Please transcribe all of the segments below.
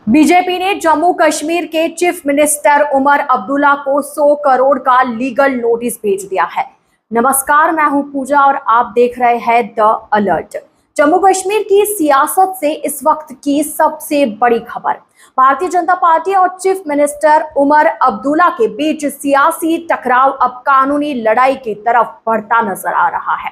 BJP ने जम्मू कश्मीर के chief minister Omar Abdullah को 100 करोड़ का लीगल नोटिस भेज दिया है। नमस्कार, मैं हूं पूजा और आप देख रहे हैं द अलर्ट। जम्मू कश्मीर की सियासत से इस वक्त की सबसे बड़ी खबर, भारतीय जनता पार्टी और चीफ मिनिस्टर उमर अब्दुल्ला के बीच सियासी टकराव अब कानूनी लड़ाई की तरफ बढ़ता नजर आ रहा है।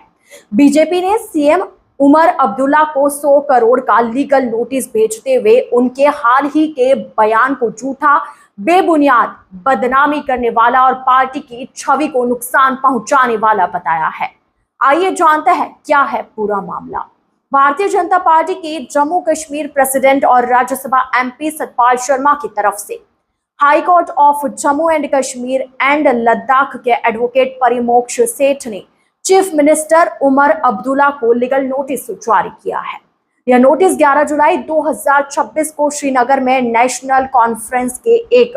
बीजेपी ने सीएम उमर अब्दुल्ला को 100 करोड़ का लीगल नोटिस भेजते हुए उनके हाल ही के बयान को झूठा, बेबुनियाद, बदनामी करने वाला और पार्टी की छवि को नुकसान पहुंचाने वाला बताया है। आइए जानते हैं क्या है पूरा मामला। भारतीय जनता पार्टी के जम्मू कश्मीर प्रेसिडेंट और राज्यसभा एमपी सतपाल शर्मा की तरफ से high court of Jammu and Kashmir and Ladakh के एडवोकेट परिमोक्ष सेठ ने चीफ मिनिस्टर उमर अब्दुल्ला को लीगल नोटिस जारी किया है। यह नोटिस 11 जुलाई 2026 को श्रीनगर में नेशनल कॉन्फ्रेंस के एक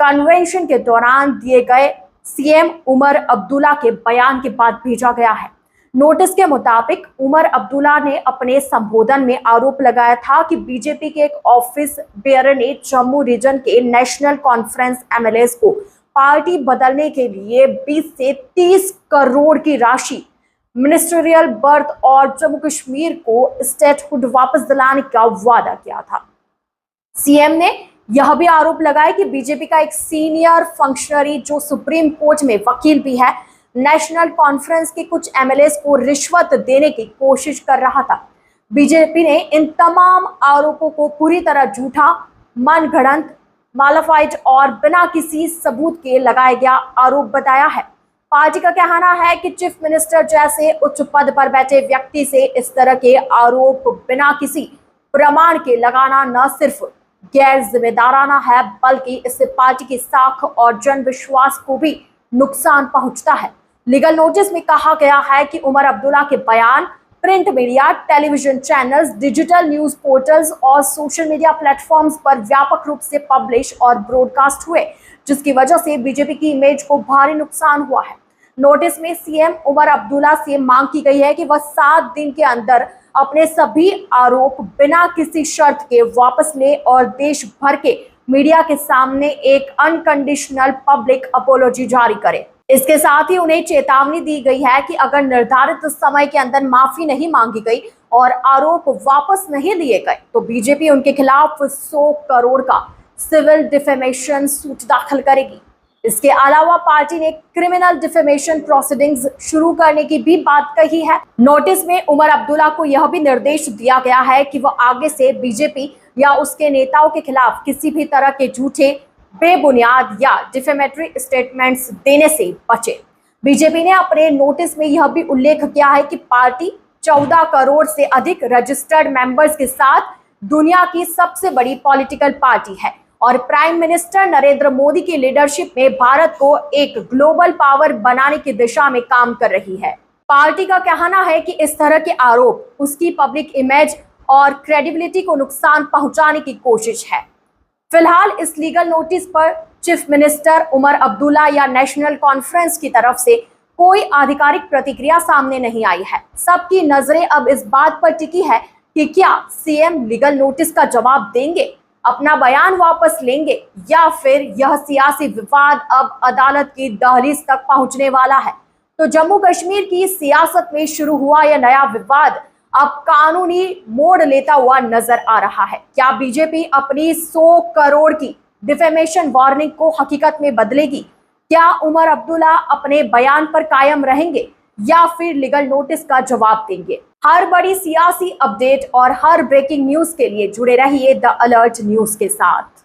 कन्वेंशन के दौरान दिए गए सीएम उमर अब्दुल्ला के बयान के बाद भेजा गया है। नोटिस के मुताबिक उमर अब्दुल्ला ने अपने संबोधन में आरोप लगाया था कि बीजेपी के एक ऑफिस बेयरर ने जम्मू रीजन के नेशनल कॉन्फ्रेंस एमएलएस को पार्टी बदलने के लिए 20 से 30 करोड़ की राशि, मिनिस्ट्रियल बर्थ और जम्मू कश्मीर को स्टेटहुड वापस दिलाने का वादा किया था। सीएम ने यह भी आरोप लगाया कि बीजेपी का एक सीनियर फंक्शनरी जो सुप्रीम कोर्ट में वकील भी है, नेशनल कॉन्फ्रेंस के कुछ एमएलएस को रिश्वत देने की कोशिश कर रहा था। बीजेपी ने इन तमाम आरोपों को पूरी तरह झूठा, मनगढ़ंत, मालाफाइड और बिना किसी सबूत के लगाया गया आरोप बताया है। पार्टी का कहना है कि चीफ मिनिस्टर जैसे उच्च पद पर बैठे व्यक्ति से इस तरह के आरोप बिना किसी प्रमाण के लगाना न सिर्फ गैर जिम्मेदाराना है, बल्कि इससे पार्टी की साख और जन विश्वास को भी नुकसान पहुंचता है। लीगल नोटिस में कहा गया है कि उमर अब्दुल्ला के बयान print media, television channels, digital news portals और सोशल मीडिया प्लेटफॉर्म्स पर व्यापक रूप से पब्लिश और ब्रॉडकास्ट हुए, जिसकी वजह से बीजेपी की इमेज को भारी नुकसान हुआ है। नोटिस में सीएम उमर अब्दुल्ला से मांग की गई है कि वह 7 दिन के अंदर अपने सभी आरोप बिना किसी शर्त के वापस ले और देश भर के मीडिया के सामने एक अनकंडीशनल पब्लिक अपॉलॉजी जारी करे। इसके साथ ही उन्हें चेतावनी दी गई है कि अगर निर्धारित समय के अंदर माफी नहीं मांगी गई और आरोप वापस नहीं लिए गए तो बीजेपी उनके खिलाफ 100 करोड़ का सिविल डिफेमेशन सूट दाखिल करेगी। इसके अलावा पार्टी ने क्रिमिनल डिफेमेशन प्रोसीडिंग्स शुरू करने की भी बात कही है। नोटिस में उमर अब्दुल्ला को यह भी निर्देश दिया गया है कि वह आगे से बीजेपी या उसके नेताओं के खिलाफ किसी भी तरह के झूठे, बेबुनियाद या डिफेमेटरी स्टेटमेंट्स देने से बचे। बीजेपी ने अपने नोटिस में यह भी उल्लेख किया है कि पार्टी 14 करोड़ से अधिक रजिस्टर्ड मेंबर्स के साथ दुनिया की सबसे बड़ी पॉलिटिकल पार्टी है और प्राइम मिनिस्टर नरेंद्र मोदी की लीडरशिप में भारत को एक ग्लोबल पावर बनाने की दिशा में काम कर रही है। पार्टी का कहना है कि इस तरह के आरोप उसकी पब्लिक इमेज और क्रेडिबिलिटी को नुकसान पहुंचाने की कोशिश है। फिलहाल इस लीगल नोटिस पर चीफ मिनिस्टर उमर अब्दुल्ला या नेशनल कॉन्फ्रेंस की तरफ से कोई आधिकारिक प्रतिक्रिया सामने नहीं आई है। सबकी नजरें अब इस बात पर टिकी है कि क्या सीएम लीगल नोटिस का जवाब देंगे, अपना बयान वापस लेंगे या फिर यह सियासी विवाद अब अदालत की दहलीज तक पहुंचने वाला है। तो जम्मू कश्मीर की सियासत में शुरू हुआ यह नया विवाद अब कानूनी मोड़ लेता हुआ नजर आ रहा है। क्या बीजेपी अपनी 100 करोड़ की डिफेमेशन वार्निंग को हकीकत में बदलेगी? क्या उमर अब्दुल्ला अपने बयान पर कायम रहेंगे या फिर लीगल नोटिस का जवाब देंगे? हर बड़ी सियासी अपडेट और हर ब्रेकिंग न्यूज के लिए जुड़े रहिए द अलर्ट न्यूज के साथ।